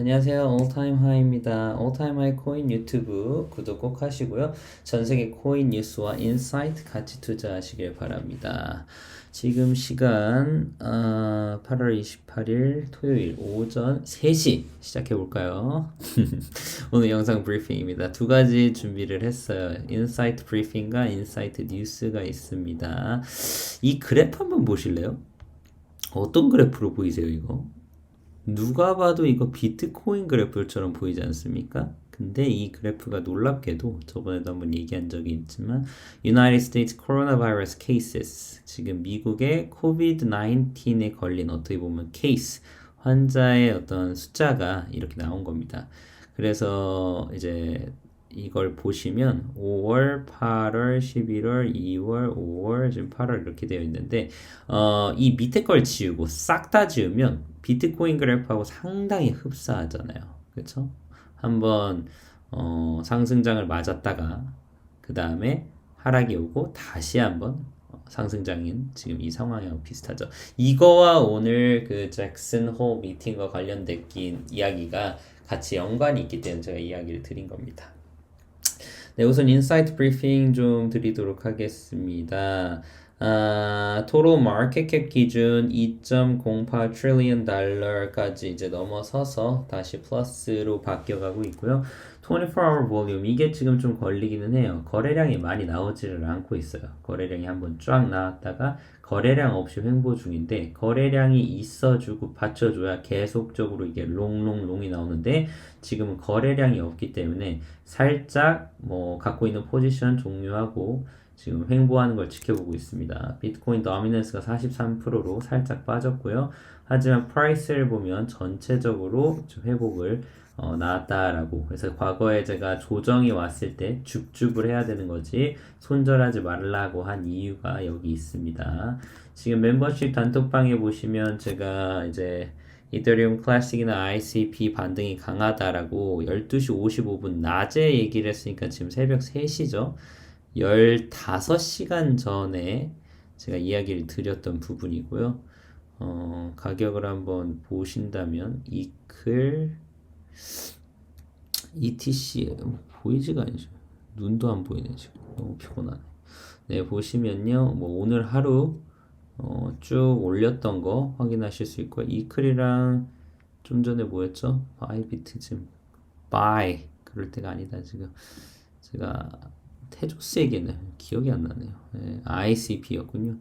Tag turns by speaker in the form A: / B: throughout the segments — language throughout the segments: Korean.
A: 안녕하세요. 올타임 하이입니다. 올타임 하이 코인 유튜브 구독 꼭 하시고요. 전 세계 코인 뉴스와 인사이트 같이 투자하시길 바랍니다. 지금 시간 8월 28일 토요일 오전 3시 시작해 볼까요? 오늘 영상 브리핑입니다. 두 가지 준비를 했어요. 인사이트 브리핑과 인사이트 뉴스가 있습니다. 이 그래프 한번 보실래요? 어떤 그래프로 보이세요, 이거? 누가 봐도 이거 비트코인 그래프처럼 보이지 않습니까? 근데 이 그래프가 놀랍게도 저번에도 한번 얘기한 적이 있지만 United States Coronavirus Cases 지금 미국의 COVID-19에 걸린 어떻게 보면 케이스 환자의 어떤 숫자가 이렇게 나온 겁니다. 그래서 이제 이걸 보시면 5월, 8월, 11월, 2월, 5월, 지금 8월 이렇게 되어 있는데 이 밑에 걸 지우고 싹 다 지우면 비트코인 그래프하고 상당히 흡사하잖아요. 그렇죠? 한번 상승장을 맞았다가 그 다음에 하락이 오고 다시 한번 상승장인 지금 이 상황이랑 비슷하죠. 이거와 오늘 그 잭슨 홀 미팅과 관련된 이야기가 같이 연관이 있기 때문에 제가 이야기를 드린 겁니다. 네, 우선 인사이트 브리핑 좀 드리도록 하겠습니다. 토로 마켓캡 기준 2.08 트릴리언 달러까지 이제 넘어서서 다시 플러스로 바뀌어가고 있고요. 24hour 볼륨 이게 지금 좀 걸리기는 해요. 거래량이 많이 나오지를 않고 있어요. 거래량이 한번 쫙 나왔다가 거래량 없이 횡보 중인데 거래량이 있어주고 받쳐줘야 계속적으로 이게 롱롱롱이 나오는데 지금은 거래량이 없기 때문에 살짝 뭐 갖고 있는 포지션 종료하고 지금 횡보하는 걸 지켜보고 있습니다. 비트코인 도미넌스가 43%로 살짝 빠졌고요. 하지만 프라이스를 보면 전체적으로 좀 회복을 나왔다라고. 그래서 과거에 제가 조정이 왔을 때 죽죽을 해야 되는 거지 손절하지 말라고 한 이유가 여기 있습니다. 지금 멤버십 단톡방에 보시면 제가 이제 이더리움 클래식이나 ICP 반등이 강하다라고 12시 55분 낮에 얘기를 했으니까 지금 새벽 3시죠. 15시간 전에 제가 이야기를 드렸던 부분이고요. 가격을 한번 보신다면 이클 ETC 보이지가 않죠. 눈도 안 보이네 지금. 너무 피곤하네. 네, 보시면요. 뭐 오늘 하루 쭉 올렸던 거 확인하실 수 있고 이클이랑 좀 전에 뭐였죠? 바이비트 지금 바이 그럴 때가 아니다 지금 제가 테조스에게는 기억이 안 나네요. ICP였군요.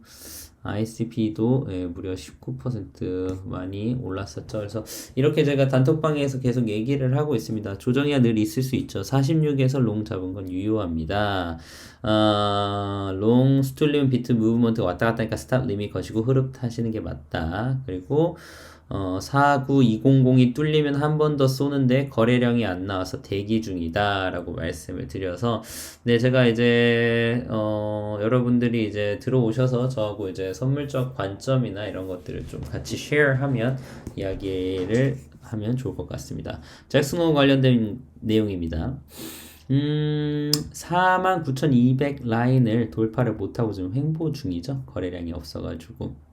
A: ICP도 무려 19% 많이 올랐었죠. 그래서 이렇게 제가 단톡방에서 계속 얘기를 하고 있습니다. 조정이 늘 있을 수 있죠. 46에서 롱 잡은 건 유효합니다. 롱 스툴리움 비트 무브먼트 왔다 갔다 하니까 스탑 리밋 거시고 흐름 타시는 게 맞다. 그리고 49200이 뚫리면 한 번 더 쏘는데 거래량이 안 나와서 대기 중이다 라고 말씀을 드려서 네 제가 이제 여러분들이 이제 들어오셔서 저하고 이제 선물적 관점이나 이런 것들을 좀 같이 쉐어하면 이야기를 하면 좋을 것 같습니다. 잭슨홀 관련된 내용입니다. 49,200 라인을 돌파를 못하고 지금 횡보 중이죠. 거래량이 없어가지고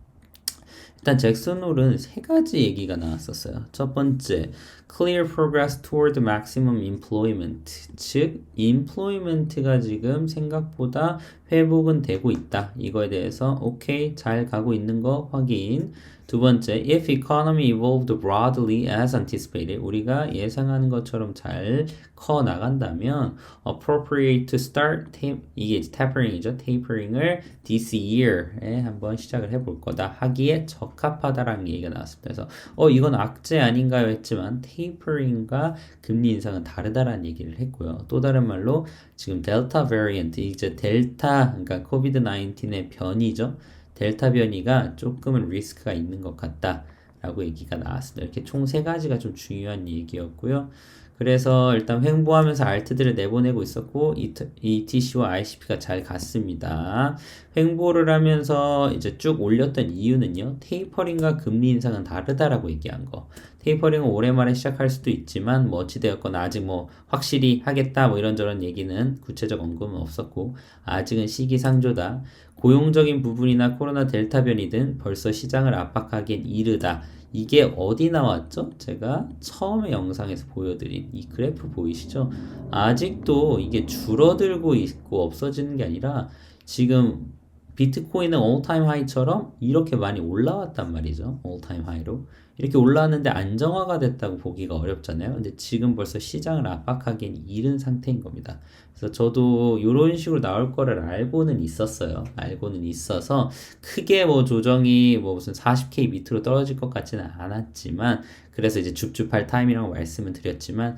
A: 일단 잭슨홀은 세 가지 얘기가 나왔었어요. 첫 번째, clear progress toward maximum employment, 즉 employment가 지금 생각보다 회복은 되고 있다. 이거에 대해서 오케이 잘 가고 있는 거 확인. 두 번째, if economy evolved broadly as anticipated, 우리가 예상하는 것처럼 잘 커 나간다면 appropriate to start 이게 tapering이죠. tapering을 this year에 한번 시작을 해볼 거다 하기에 적합하다라는 얘기가 나왔습니다. 그래서 이건 악재 아닌가요 했지만 tapering과 금리 인상은 다르다라는 얘기를 했고요. 또 다른 말로 지금 델타 베리언트 이제 델타 그러니까 코비드 19의 변이죠. 델타 변이가 조금은 리스크가 있는 것 같다라고 얘기가 나왔습니다. 이렇게 총 세 가지가 좀 중요한 얘기였고요. 그래서 일단 횡보하면서 알트들을 내보내고 있었고 ETC와 ICP가 잘 갔습니다. 횡보를 하면서 이제 쭉 올렸던 이유는요. 테이퍼링과 금리 인상은 다르다라고 얘기한 거. 테이퍼링은 올해 말에 시작할 수도 있지만 뭐 어찌되었거나 아직 뭐 확실히 하겠다 뭐 이런저런 얘기는 구체적 언급은 없었고 아직은 시기상조다. 고용적인 부분이나 코로나 델타 변이든 벌써 시장을 압박하기엔 이르다. 이게 어디 나왔죠? 제가 처음에 영상에서 보여드린 이 그래프 보이시죠? 아직도 이게 줄어들고 있고 없어지는 게 아니라 지금 비트코인은 올타임 하이처럼 이렇게 많이 올라왔단 말이죠. 올타임 하이로. 이렇게 올라왔는데 안정화가 됐다고 보기가 어렵잖아요. 근데 지금 벌써 시장을 압박하기엔 이른 상태인 겁니다. 그래서 저도 이런 식으로 나올 거를 알고는 있었어요. 알고는 있어서 크게 뭐 조정이 뭐 무슨 40K 밑으로 떨어질 것 같지는 않았지만 그래서 이제 줍줍할 타임이라고 말씀을 드렸지만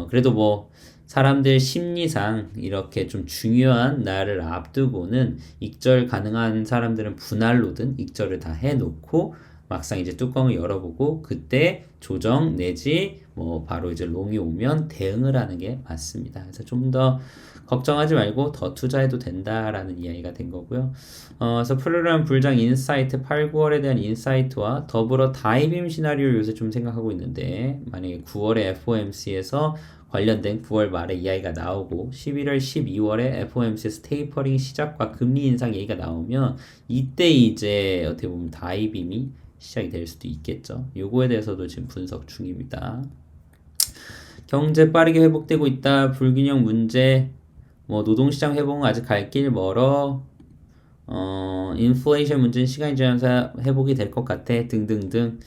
A: 그래도 뭐 사람들 심리상 이렇게 좀 중요한 날을 앞두고는 익절 가능한 사람들은 분할로든 익절을 다 해놓고 막상 이제 뚜껑을 열어보고 그때 조정 내지 뭐 바로 이제 롱이 오면 대응을 하는 게 맞습니다. 그래서 좀 더 걱정하지 말고 더 투자해도 된다라는 이야기가 된 거고요. 그래서 프로그램 불장 인사이트 8, 9월에 대한 인사이트와 더불어 다이빔 시나리오를 요새 좀 생각하고 있는데 만약에 9월에 FOMC에서 관련된 9월 말에 이야기가 나오고 11월, 12월에 FOMC에서 테이퍼링 시작과 금리 인상 얘기가 나오면 이때 이제 어떻게 보면 다이빔이 시작이 될 수도 있겠죠. 요거에 대해서도 지금 분석 중입니다. 경제 빠르게 회복되고 있다. 불균형 문제. 뭐 노동시장 회복은 아직 갈 길 멀어. 인플레이션 문제는 시간이 지나면서 회복이 될 것 같아. 등등등.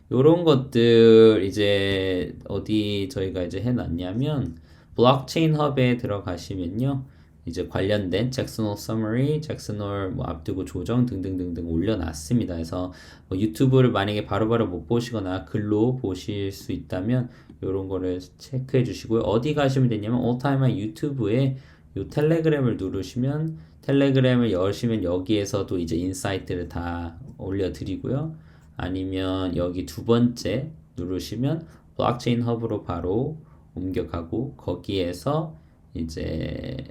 A: 요런 것들 이제 어디 저희가 이제 해놨냐면 블록체인 헙에 들어가시면요. 이제 관련된 잭슨홀 서머리, 잭슨홀 뭐 앞두고 조정 등등등등 올려놨습니다. 그래서 뭐 유튜브를 만약에 바로바로 못 보시거나 글로 보실 수 있다면 이런 거를 체크해 주시고요. 어디 가시면 되냐면 올타임하이 유튜브에 요 텔레그램을 누르시면 텔레그램을 여시면 여기에서도 이제 인사이트를 다 올려드리고요. 아니면 여기 두 번째 누르시면 블록체인 헙으로 바로 옮겨가고 거기에서 이제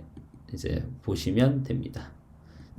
A: 보시면 됩니다.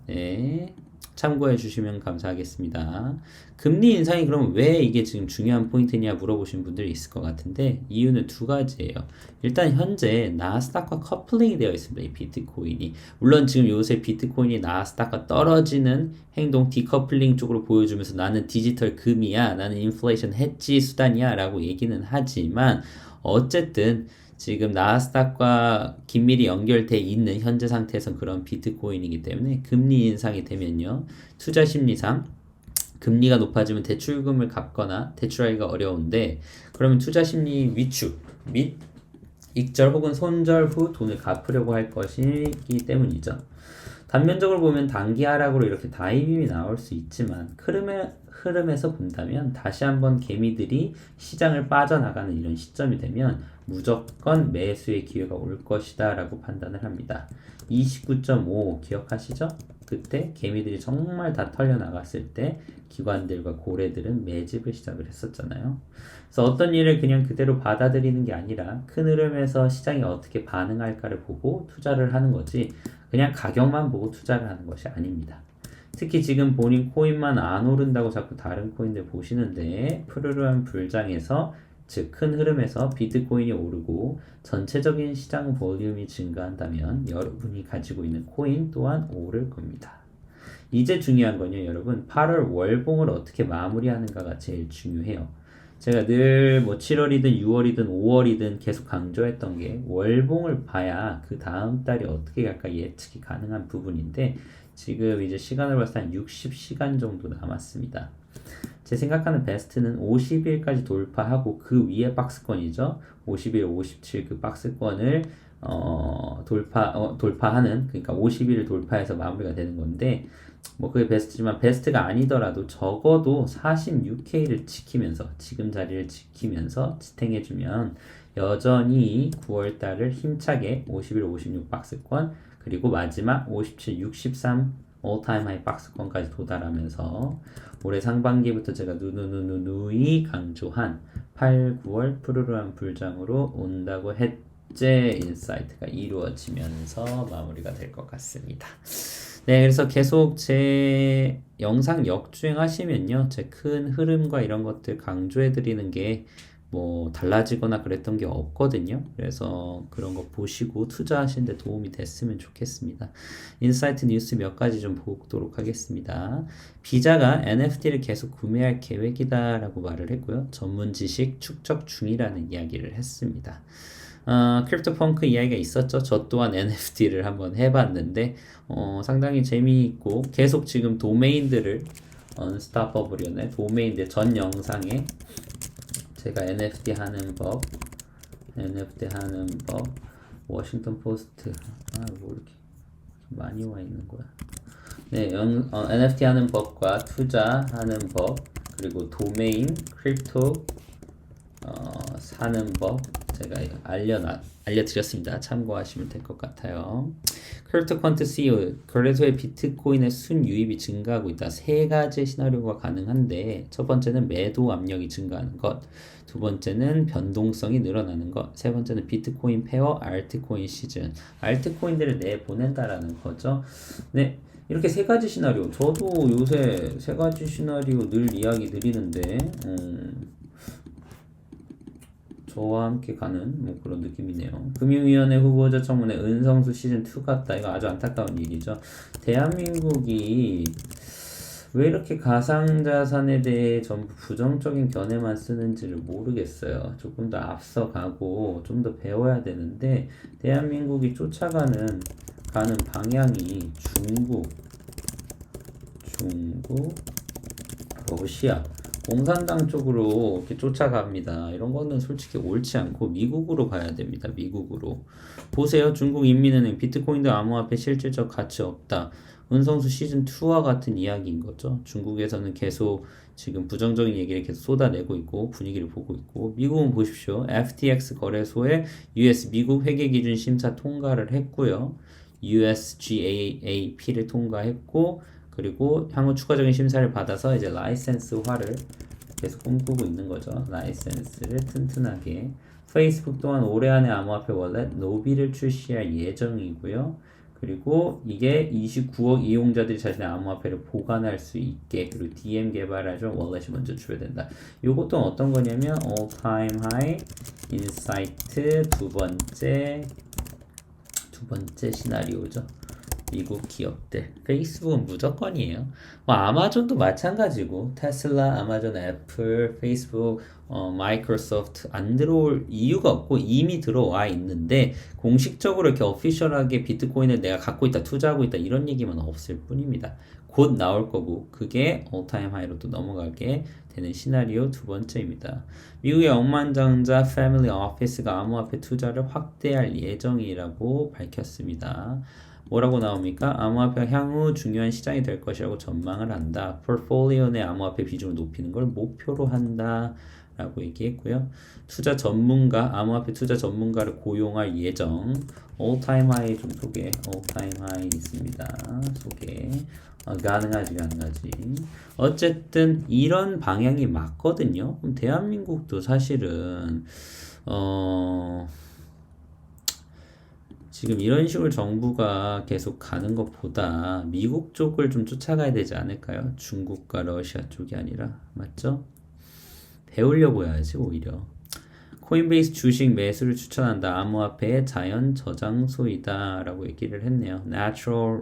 A: 네, 참고해 주시면 감사하겠습니다. 금리 인상이 그럼 왜 이게 지금 중요한 포인트냐 물어보신 분들이 있을 것 같은데 이유는 두 가지예요. 일단 현재 나스닥과 커플링이 되어 있습니다. 이 비트코인이. 물론 지금 요새 비트코인이 나스닥과 떨어지는 행동 디커플링 쪽으로 보여주면서 나는 디지털 금이야, 나는 인플레이션 해지 수단이야 라고 얘기는 하지만 어쨌든 지금 나스닥과 긴밀히 연결돼 있는 현재 상태에서 그런 비트코인이기 때문에 금리 인상이 되면요. 투자 심리상 금리가 높아지면 대출금을 갚거나 대출하기가 어려운데 그러면 투자 심리 위축 및 익절 혹은 손절 후 돈을 갚으려고 할 것이기 때문이죠. 단면적으로 보면 단기 하락으로 이렇게 다이빙이 나올 수 있지만 흐름에서 본다면 다시 한번 개미들이 시장을 빠져나가는 이런 시점이 되면 무조건 매수의 기회가 올 것이다 라고 판단을 합니다. 29.5 기억하시죠? 그때 개미들이 정말 다 털려나갔을 때 기관들과 고래들은 매집을 시작을 했었잖아요. 그래서 어떤 일을 그냥 그대로 받아들이는 게 아니라 큰 흐름에서 시장이 어떻게 반응할까를 보고 투자를 하는 거지 그냥 가격만 보고 투자를 하는 것이 아닙니다. 특히 지금 본인 코인만 안 오른다고 자꾸 다른 코인들 보시는데 푸르르한 불장에서 즉 큰 흐름에서 비트코인이 오르고 전체적인 시장 볼륨이 증가한다면 여러분이 가지고 있는 코인 또한 오를 겁니다. 이제 중요한 건요 여러분 8월 월봉을 어떻게 마무리하는가가 제일 중요해요. 제가 늘 뭐 7월이든 6월이든 5월이든 계속 강조했던 게 월봉을 봐야 그 다음 달이 어떻게 갈까 예측이 가능한 부분인데 지금 이제 시간을 봐서 한 60시간 정도 남았습니다. 제 생각하는 베스트는 50일까지 돌파하고 그 위에 박스권이죠. 51, 57 그 박스권을 돌파하는 그러니까 50일을 돌파해서 마무리가 되는 건데 뭐 그게 베스트지만 베스트가 아니더라도 적어도 46K를 지키면서 지금 자리를 지키면서 지탱해주면 여전히 9월달을 힘차게 51, 56 박스권 그리고 마지막 57, 63 올타임 하이 박스권까지 도달하면서 올해 상반기부터 제가 누누누누누이 강조한 8, 9월 푸르르한 불장으로 온다고 했제 인사이트가 이루어지면서 마무리가 될 것 같습니다. 네, 그래서 계속 제 영상 역주행 하시면요. 제 큰 흐름과 이런 것들 강조해 드리는 게 뭐 달라지거나 그랬던 게 없거든요. 그래서 그런 거 보시고 투자하시는데 도움이 됐으면 좋겠습니다. 인사이트 뉴스 몇 가지 좀 보도록 하겠습니다. 비자가 NFT를 계속 구매할 계획이다라고 말을 했고요. 전문 지식 축적 중이라는 이야기를 했습니다. 크립토펑크 이야기가 있었죠. 저 또한 NFT를 한번 해봤는데 상당히 재미있고 계속 지금 도메인들을 언스타퍼블이었네. 도메인들 전 영상에 제가 NFT 하는 법, 워싱턴 포스트, 뭐 이렇게 많이 와 있는 거야. 네, NFT 하는 법과 투자하는 법, 그리고 도메인, 크립토, 사는 법, 제가 알려드렸습니다. 참고하시면 될 것 같아요. 크립토컨트 CEO, 거래소의 비트코인의 순유입이 증가하고 있다. 세 가지 시나리오가 가능한데 첫 번째는 매도 압력이 증가하는 것, 두 번째는 변동성이 늘어나는 것, 세 번째는 비트코인 페어, 알트코인 시즌. 알트코인들을 내보낸다라는 거죠. 네. 이렇게 세 가지 시나리오. 저도 요새 세 가지 시나리오 늘 이야기 드리는데, 저와 함께 가는 뭐 그런 느낌이네요. 금융위원회 후보자 청문회 은성수 시즌2 같다. 이거 아주 안타까운 일이죠. 대한민국이 왜 이렇게 가상자산에 대해 전부 부정적인 견해만 쓰는지를 모르겠어요. 조금 더 앞서가고 좀 더 배워야 되는데 대한민국이 쫓아가는 방향이 중국, 러시아, 공산당 쪽으로 이렇게 쫓아갑니다. 이런 거는 솔직히 옳지 않고 미국으로 가야 됩니다. 미국으로. 보세요. 중국인민은행 비트코인도 암호화폐 실질적 가치 없다. 은성수 시즌2와 같은 이야기인 거죠. 중국에서는 계속 지금 부정적인 얘기를 계속 쏟아내고 있고 분위기를 보고 있고, 미국은 보십시오. FTX 거래소에 US 미국 회계기준 심사 통과를 했고요. USGAAP를 통과했고, 그리고 향후 추가적인 심사를 받아서 이제 라이센스화를 계속 꿈꾸고 있는 거죠. 라이센스를 튼튼하게. 페이스북 또한 올해 안에 암호화폐 월렛 노비를 출시할 예정이고요. 그리고 이게 29억 이용자들이 자신의 암호화폐를 보관할 수 있게, 그리고 DM 개발하죠. 월렛이 먼저 출시된다. 요것도 어떤 거냐면 all time high, 인사이트 두 번째 시나리오죠. 미국 기업들. 페이스북은 무조건이에요. 뭐 아마존도 마찬가지고, 테슬라, 아마존, 애플, 페이스북, 마이크로소프트 안 들어올 이유가 없고 이미 들어와 있는데 공식적으로 이렇게 오피셜하게 비트코인을 내가 갖고 있다, 투자하고 있다 이런 얘기만 없을 뿐입니다. 곧 나올 거고 그게 올타임 하이로 또 넘어가게 되는 시나리오 두 번째입니다. 미국의 억만장자 패밀리 오피스가 암호화폐 투자를 확대할 예정이라고 밝혔습니다. 뭐라고 나옵니까? 암호화폐가 향후 중요한 시장이 될 것이라고 전망을 한다. 포트폴리오 내 암호화폐 비중을 높이는 걸 목표로 한다 라고 얘기했고요. 암호화폐 투자 전문가를 고용할 예정. 올타임 하이 좀 소개. 올타임 하이 있습니다. 소개. 가능하지. 어쨌든 이런 방향이 맞거든요. 그럼 대한민국도 사실은 지금 이런 식으로 정부가 계속 가는 것보다 미국 쪽을 좀 쫓아가야 되지 않을까요? 중국과 러시아 쪽이 아니라. 맞죠? 배우려고 해야지 오히려. 코인베이스 주식 매수를 추천한다. 암호화폐의 자연 저장소이다 라고 얘기를 했네요. Natural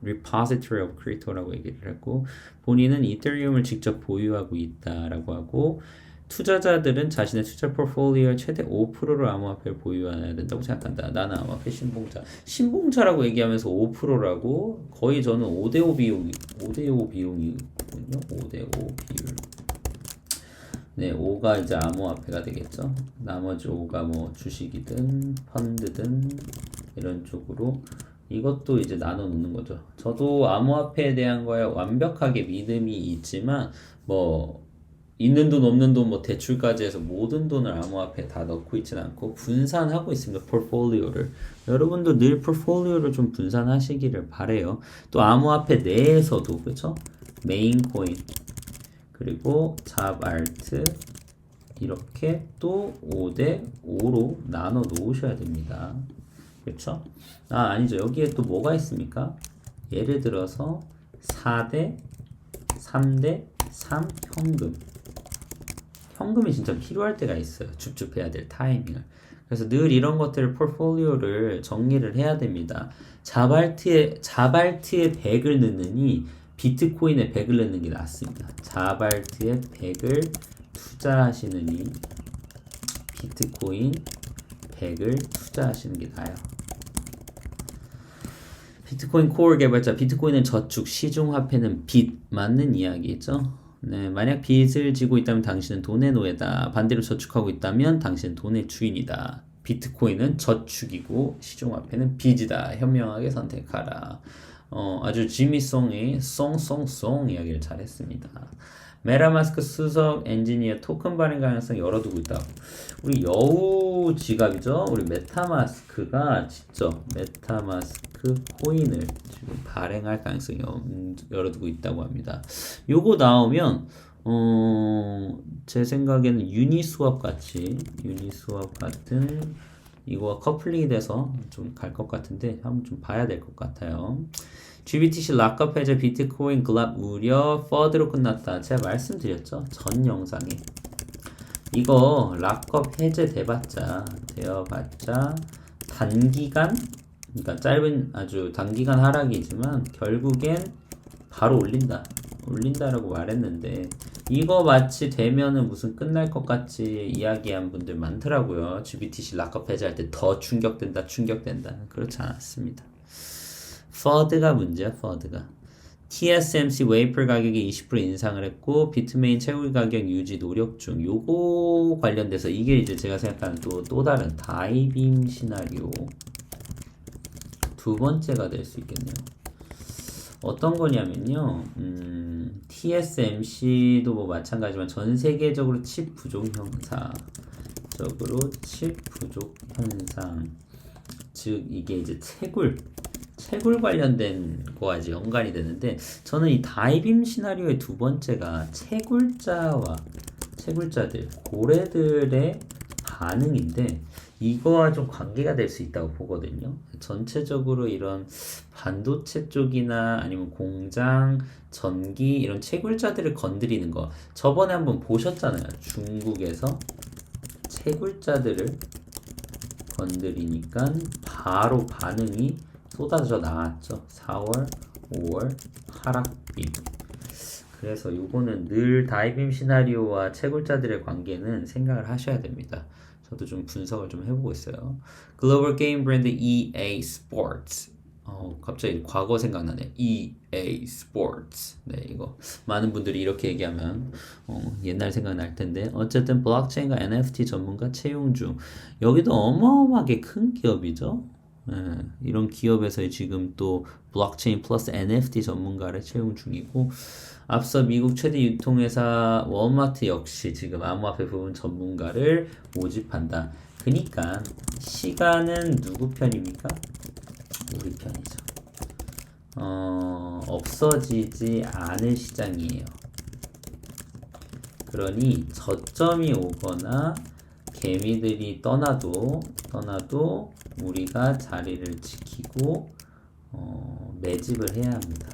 A: Repository of Crypto라고 얘기를 했고, 본인은 이더리움을 직접 보유하고 있다 라고 하고, 투자자들은 자신의 투자 포트폴리오의 최대 5%를 암호화폐를 보유해야 된다고 생각한다. 나는 암호화폐 신봉자라고 얘기하면서 5%라고, 거의 저는 5대5 비용이거든요. 5대5 비율. 네, 5가 이제 암호화폐가 되겠죠. 나머지 5가 뭐 주식이든 펀드든 이런 쪽으로 이것도 이제 나눠 놓는 거죠. 저도 암호화폐에 대한 거에 완벽하게 믿음이 있지만 뭐 있는 돈 없는 돈 뭐 대출까지 해서 모든 돈을 암호화폐에 다 넣고 있지는 않고 분산하고 있습니다. 포트폴리오를. 여러분도 늘 포트폴리오를 좀 분산하시기를 바래요. 또 암호화폐 내에서도 그렇죠? 메인 코인 그리고 잡알트 이렇게 또 5대5로 나눠 놓으셔야 됩니다. 그렇죠? 아니죠. 여기에 또 뭐가 있습니까? 예를 들어서 4대 3대 3 현금 현금이 진짜 필요할 때가 있어요. 줍줍해야 될 타이밍을. 그래서 늘 이런 것들을 포트폴리오를 정리를 해야 됩니다. 자발트에 100을 넣느니 비트코인에 100을 넣는 게 낫습니다. 자발트에 100을 투자하시느니 비트코인 100을 투자하시는 게 나아요. 비트코인 코어 개발자, 비트코인은 저축, 시중화폐는 빚, 맞는 이야기죠. 네, 만약 빚을 지고 있다면 당신은 돈의 노예다. 반대로 저축하고 있다면 당신은 돈의 주인이다. 비트코인은 저축이고 시중화폐는 빚이다. 현명하게 선택하라. 아주 지미송이 송송송 이야기를 잘했습니다. 메타마스크 수석 엔지니어 토큰 발행 가능성 열어두고 있다. 우리 여우 지갑이죠. 우리 메타마스크가 직접 메타마스크 코인을 지금 발행할 가능성이 열어두고 있다고 합니다. 요거 나오면 제 생각에는 유니스왑 같은 이거와 커플링이 돼서 좀 갈 것 같은데 한번 좀 봐야 될 것 같아요. GBTC 락업 해제 비트코인 글랍 우려 퍼드로 끝났다. 제가 말씀드렸죠. 전 영상에 이거 락업 해제 되어봤자 단기간 그러니까 짧은 아주 단기간 하락이지만 결국엔 바로 올린다라고 말했는데 이거 마치 되면은 무슨 끝날 것 같이 이야기한 분들 많더라고요. GBTC 락업 해제할 때 더 충격된다. 그렇지 않았습니다. FUD가 문제야. FUD가 TSMC 웨이퍼 가격이 20% 인상을 했고 비트메인 최고의 가격 유지 노력 중. 요거 관련돼서 이게 이제 제가 생각하는 또 다른 다이빙 시나리오 두 번째가 될 수 있겠네요. 어떤 거냐면요. TSMC도 뭐 마찬가지지만 전 세계적으로 칩 부족 현상 즉 이게 이제 채굴 관련된 거와 이제 연관이 되는데 저는 이 다이빙 시나리오의 두 번째가 채굴자들 고래들의 반응인데 이거와 좀 관계가 될 수 있다고 보거든요. 전체적으로 이런 반도체 쪽이나 아니면 공장, 전기 이런 채굴자들을 건드리는 거 저번에 한번 보셨잖아요. 중국에서 채굴자들을 건드리니까 바로 반응이 쏟아져 나왔죠. 4월, 5월 하락빔. 그래서 요거는 늘 다이빙 시나리오와 채굴자들의 관계는 생각을 하셔야 됩니다. 저도 좀 분석을 좀 해보고 있어요. 글로벌 게임 브랜드 EA Sports. 갑자기 과거 생각나네. EA Sports. 네, 이거 많은 분들이 이렇게 얘기하면 옛날 생각날 텐데 어쨌든 블록체인과 NFT 전문가 채용 중. 여기도 어마어마하게 큰 기업이죠. 네, 이런 기업에서 지금 또 블록체인 플러스 NFT 전문가를 채용 중이고 앞서 미국 최대 유통회사 월마트 역시 지금 암호화폐 부분 전문가를 모집한다. 그러니까 시간은 누구 편입니까? 우리 편이죠. 없어지지 않을 시장이에요. 그러니 저점이 오거나 개미들이 떠나도 우리가 자리를 지키고 매집을 해야 합니다.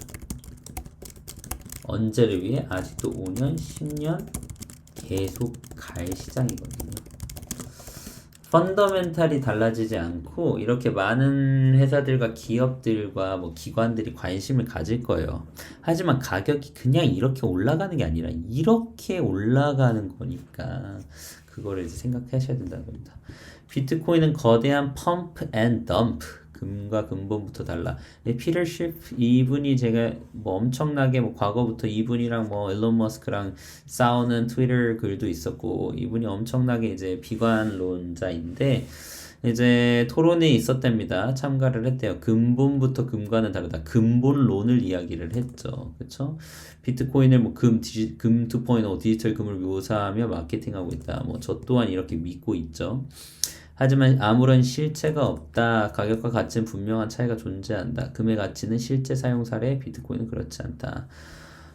A: 언제를 위해? 아직도 5년, 10년 계속 갈 시장이거든요. 펀더멘탈이 달라지지 않고 이렇게 많은 회사들과 기업들과 뭐 기관들이 관심을 가질 거예요. 하지만 가격이 그냥 이렇게 올라가는 게 아니라 이렇게 올라가는 거니까 그거를 이제 생각하셔야 된다는 겁니다. 비트코인은 거대한 펌프 앤 덤프 금과 근본부터 달라. 피터 쉬프 이분이 제가 뭐 엄청나게 뭐 과거부터 이분이랑 뭐 일론 머스크랑 싸우는 트위터 글도 있었고 이분이 엄청나게 이제 비관론자인데 이제 토론에 있었답니다. 참가를 했대요. 근본부터 금과는 다르다. 근본론을 이야기를 했죠. 그렇죠? 비트코인을 뭐 금 2.0 디지털 금을 묘사하며 마케팅하고 있다. 뭐 저 또한 이렇게 믿고 있죠. 하지만 아무런 실체가 없다. 가격과 가치는 분명한 차이가 존재한다. 금의 가치는 실제 사용 사례, 비트코인은 그렇지 않다.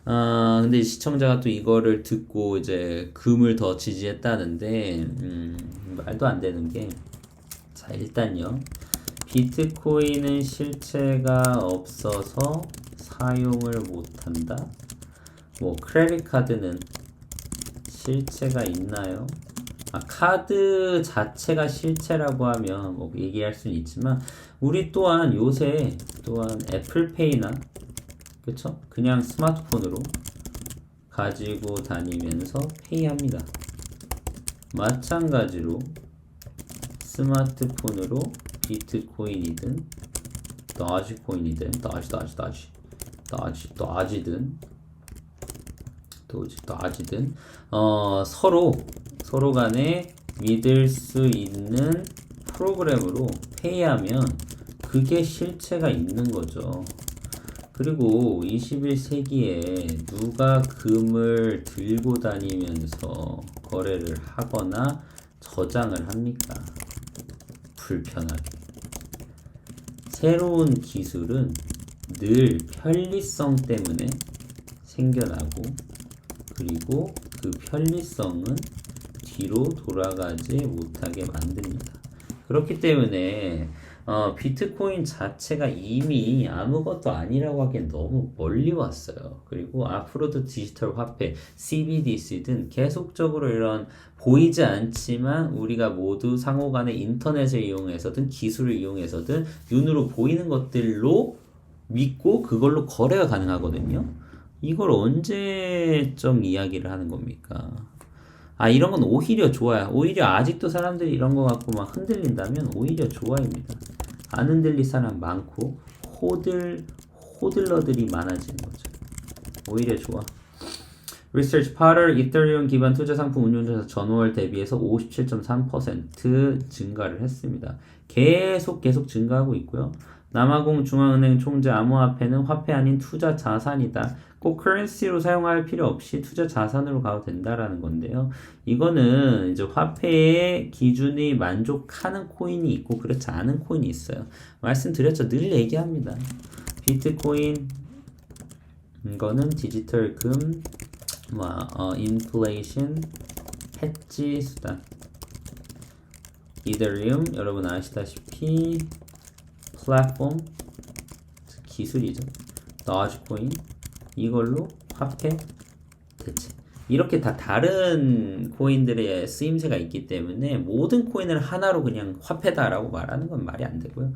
A: 근데 시청자가 또 이거를 듣고 이제 금을 더 지지했다는데 말도 안 되는 게 자, 일단요. 비트코인은 실체가 없어서 사용을 못한다. 뭐 크레딧 카드는 실체가 있나요? 카드 자체가 실체라고 하면 뭐 얘기할 수는 있지만 우리 또한 요새 또한 애플페이나 그쵸? 그냥 스마트폰으로 가지고 다니면서 페이합니다. 마찬가지로 스마트폰으로 비트코인이든 도지코인이든 도지든 서로 간에 믿을 수 있는 프로그램으로 페이하면 그게 실체가 있는 거죠. 그리고 21세기에 누가 금을 들고 다니면서 거래를 하거나 저장을 합니까? 불편하게. 새로운 기술은 늘 편리성 때문에 생겨나고 그리고 그 편리성은 뒤로 돌아가지 못하게 만듭니다. 그렇기 때문에 비트코인 자체가 이미 아무것도 아니라고 하기엔 너무 멀리 왔어요. 그리고 앞으로도 디지털 화폐, CBDC든 계속적으로 이런 보이지 않지만 우리가 모두 상호간에 인터넷을 이용해서든 기술을 이용해서든 눈으로 보이는 것들로 믿고 그걸로 거래가 가능하거든요. 이걸 언제적 이야기를 하는 겁니까? 이런 건 오히려 좋아요. 오히려 아직도 사람들이 이런 거 갖고 막 흔들린다면 오히려 좋아입니다. 안 흔들릴 사람 많고 호들러들이 많아지는 거죠. 오히려 좋아. Research Potter 이더리움 기반 투자 상품 운용자에서 전월 대비해서 57.3% 증가를 했습니다. 계속 증가하고 있고요. 남아공 중앙은행 총재 암호화폐는 화폐 아닌 투자 자산이다. 꼭 커런시로 사용할 필요 없이 투자 자산으로 가도 된다라는 건데요. 이거는 이제 화폐의 기준이 만족하는 코인이 있고 그렇지 않은 코인이 있어요. 말씀드렸죠. 늘 얘기합니다. 비트코인 이거는 디지털 금, 인플레이션, 해지 수단. 이더리움 여러분 아시다시피 플랫폼 기술이죠. 도지코인 이걸로 화폐 대체 이렇게 다 다른 코인들의 쓰임새가 있기 때문에 모든 코인을 하나로 그냥 화폐다라고 말하는 건 말이 안 되고요.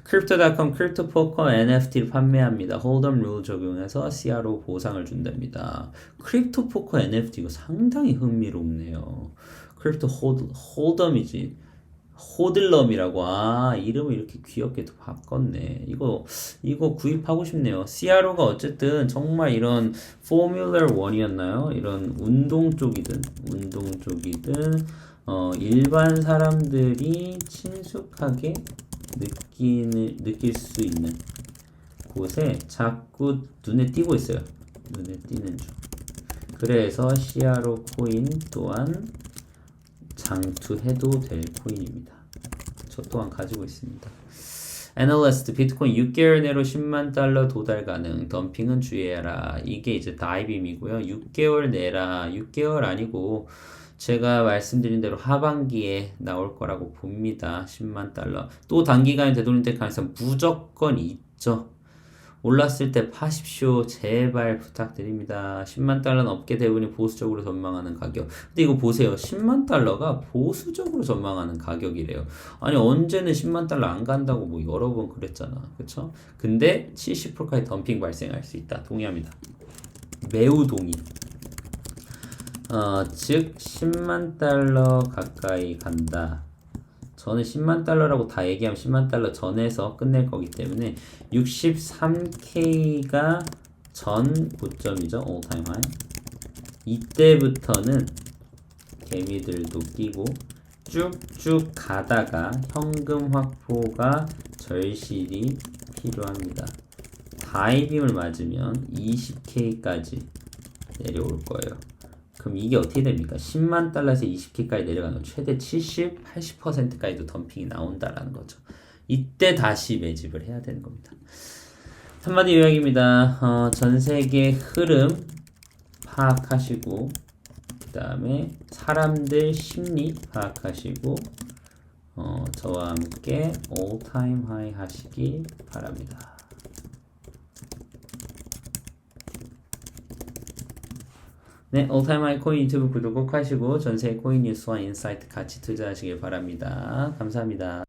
A: Crypto.com 크립토포커 NFT를 판매합니다. 홀덤 룰 적용해서 CRO 보상을 준답니다. 크립토포커 NFT 이거 상당히 흥미롭네요. 크립토 홀덤이지. 호들럼이라고 이름을 이렇게 귀엽게 또 바꿨네. 이거 구입하고 싶네요. CRO가 어쨌든 정말 이런 포뮬러 1이었나요? 이런 운동 쪽이든 일반 사람들이 친숙하게 느낄 수 있는 곳에 자꾸 눈에 띄고 있어요. 눈에 띄는 중. 그래서 CRO 코인 또한 장투해도 될 코인입니다. 저 또한 가지고 있습니다. 애널리스트 비트코인 6개월 내로 10만 달러 도달 가능. 덤핑은 주의해라. 이게 이제 다이빔이고요. 6개월 내라. 6개월 아니고 제가 말씀드린 대로 하반기에 나올 거라고 봅니다. 10만 달러. 또 단기간에 되돌릴 가능성 무조건 있죠. 올랐을 때 파십시오. 제발 부탁드립니다. 10만 달러는 업계 대부분이 보수적으로 전망하는 가격. 근데 이거 보세요. 10만 달러가 보수적으로 전망하는 가격이래요. 아니 언제는 10만 달러 안 간다고 뭐 여러 번 그랬잖아. 그쵸? 근데 70%까지 덤핑 발생할 수 있다. 동의합니다. 매우 동의. 즉 10만 달러 가까이 간다. 저는 10만 달러라고 다 얘기하면 10만 달러 전에서 끝낼 거기 때문에 63K가 전 고점이죠. all time high. 이때부터는 개미들도 끼고 쭉쭉 가다가 현금 확보가 절실히 필요합니다. 다이빙을 맞으면 20K까지 내려올 거예요. 그럼 이게 어떻게 됩니까? 10만 달러에서 20K까지 내려가면 최대 70, 80%까지도 덤핑이 나온다라는 거죠. 이때 다시 매집을 해야 되는 겁니다. 한마디 요약입니다. 전 세계 흐름 파악하시고 그 다음에 사람들 심리 파악하시고 저와 함께 all time high 하시기 바랍니다. 네, 올타임 하이코인 유튜브 구독 꼭 하시고 전세의 코인 뉴스와 인사이트 같이 투자하시길 바랍니다. 감사합니다.